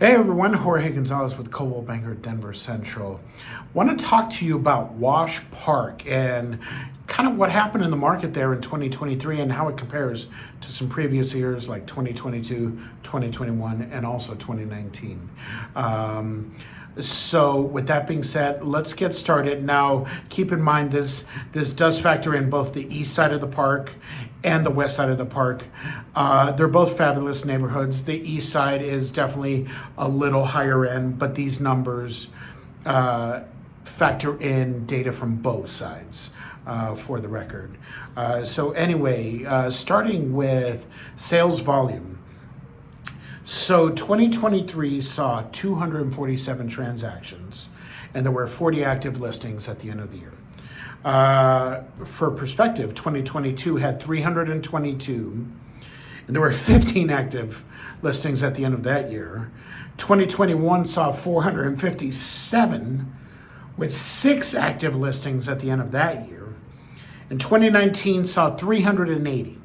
Hey everyone, Jorge Gonzalez with Coldwell Banker Denver Central. Want to talk to you about Wash Park and kind of what happened in the market there in 2023 and how it compares to some previous years like 2022, 2021, and also 2019. So with that being said, let's get started. Now, keep in mind this does factor in both the east side of the park and the west side of the park. They're both fabulous neighborhoods. The east side is definitely a little higher end, but these numbers factor in data from both sides for the record. So anyway, starting with sales volume. So 2023 saw 247 transactions, and there were 40 active listings at the end of the year. For perspective, 2022 had 322, and there were 15 active listings at the end of that year. 2021 saw 457 with 6 active listings at the end of that year. And 2019 saw 380,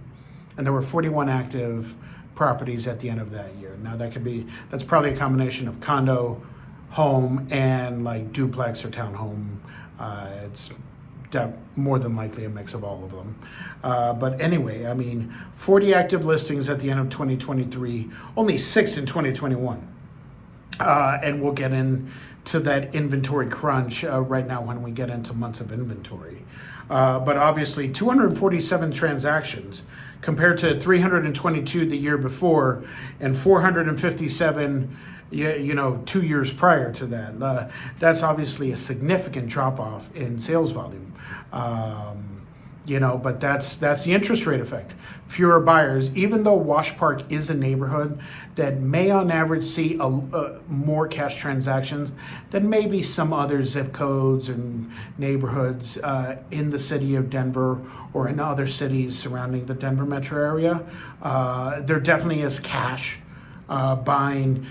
and there were 41 active properties at the end of that year. Now that's probably a combination of condo, home, and like duplex or townhome. It's more than likely a mix of all of them. But anyway, 40 active listings at the end of 2023, only 6 in 2021. And we'll get into that inventory crunch right now when we get into months of inventory. But obviously 247 transactions compared to 322 the year before and 457 2 years prior to that. That's obviously a significant drop off in sales volume. But that's the interest rate effect. Fewer buyers, even though Wash Park is a neighborhood that may on average see more cash transactions than maybe some other zip codes and neighborhoods in the city of Denver or in other cities surrounding the Denver metro area. There definitely is cash buying,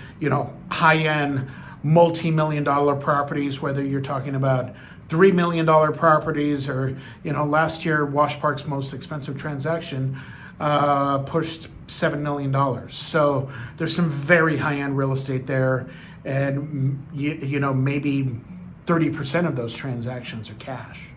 high-end, multi-million-dollar properties, whether you're talking about $3 million properties or, last year, Wash Park's most expensive transaction pushed $7 million. So there's some very high-end real estate there. And, maybe 30% of those transactions are cash.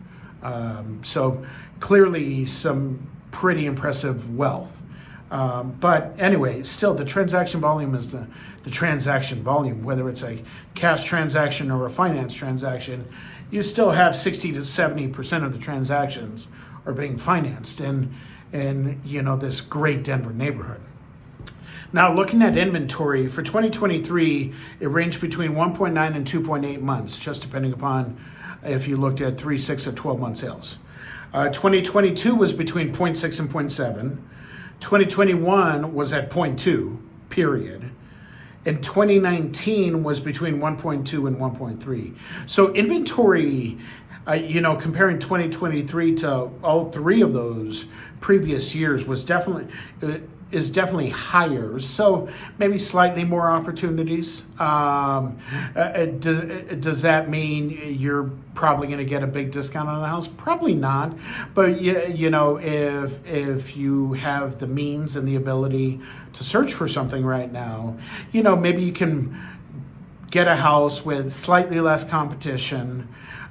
So clearly some pretty impressive wealth. But anyway, still the transaction volume is the transaction volume, whether it's a cash transaction or a finance transaction. You still have 60 to 70% of the transactions are being financed in this great Denver neighborhood. Now, looking at inventory for 2023, it ranged between 1.9 and 2.8 months, just depending upon if you looked at 3, 6, or 12-month sales. 2022 was between 0.6 and 0.7. 2021 was at 0.2, period. And 2019 was between 1.2 and 1.3. So inventory, comparing 2023 to all 3 of those previous years is definitely higher. So maybe slightly more opportunities. Does that mean you're probably going to get a big discount on the house? Probably not. But if you have the means and the ability to search for something right now, maybe you can get a house with slightly less competition.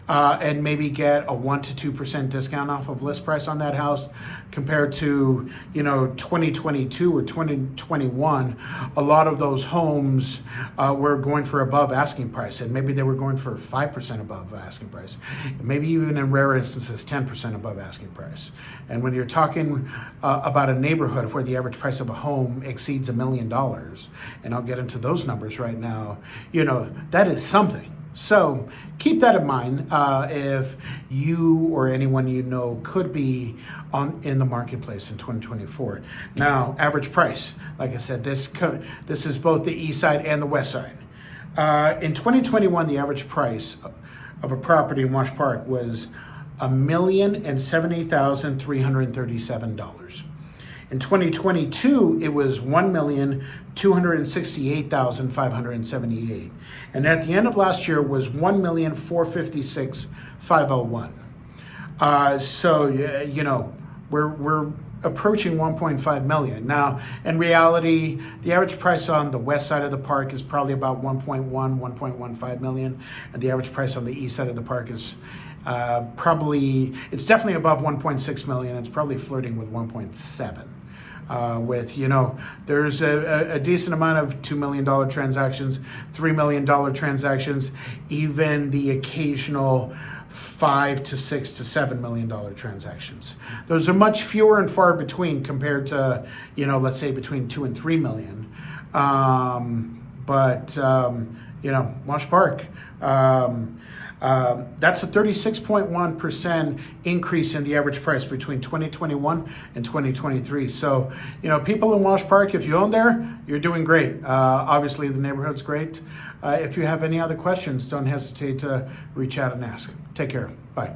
And maybe get a 1 to 2% discount off of list price on that house compared to, 2022 or 2021. A lot of those homes were going for above asking price, and maybe they were going for 5% above asking price, maybe even in rare instances 10% above asking price. And when you're talking about a neighborhood where the average price of a home exceeds $1 million, and I'll get into those numbers right now, that is something. So keep that in mind if you or anyone you know could be in the marketplace in 2024. Now, average price, like I said, this is both the east side and the west side. In 2021, the average price of a property in Wash Park was $1,070,337. In 2022, it was $1,268,578, and at the end of last year was $1,456,501. So we're approaching 1.5 million. Now, in reality, the average price on the west side of the park is probably about 1.15 million, and the average price on the east side of the park is it's definitely above 1.6 million. It's probably flirting with 1.7. There's a decent amount of $2 million transactions, $3 million transactions, even the occasional $5 to $6 to $7 million transactions. Those are much fewer and far between compared to, let's say between 2 and 3 million. Wash Park, that's a 36.1% increase in the average price between 2021 and 2023. So, people in Wash Park, if you own there, you're doing great. Obviously, the neighborhood's great. If you have any other questions, don't hesitate to reach out and ask. Take care. Bye.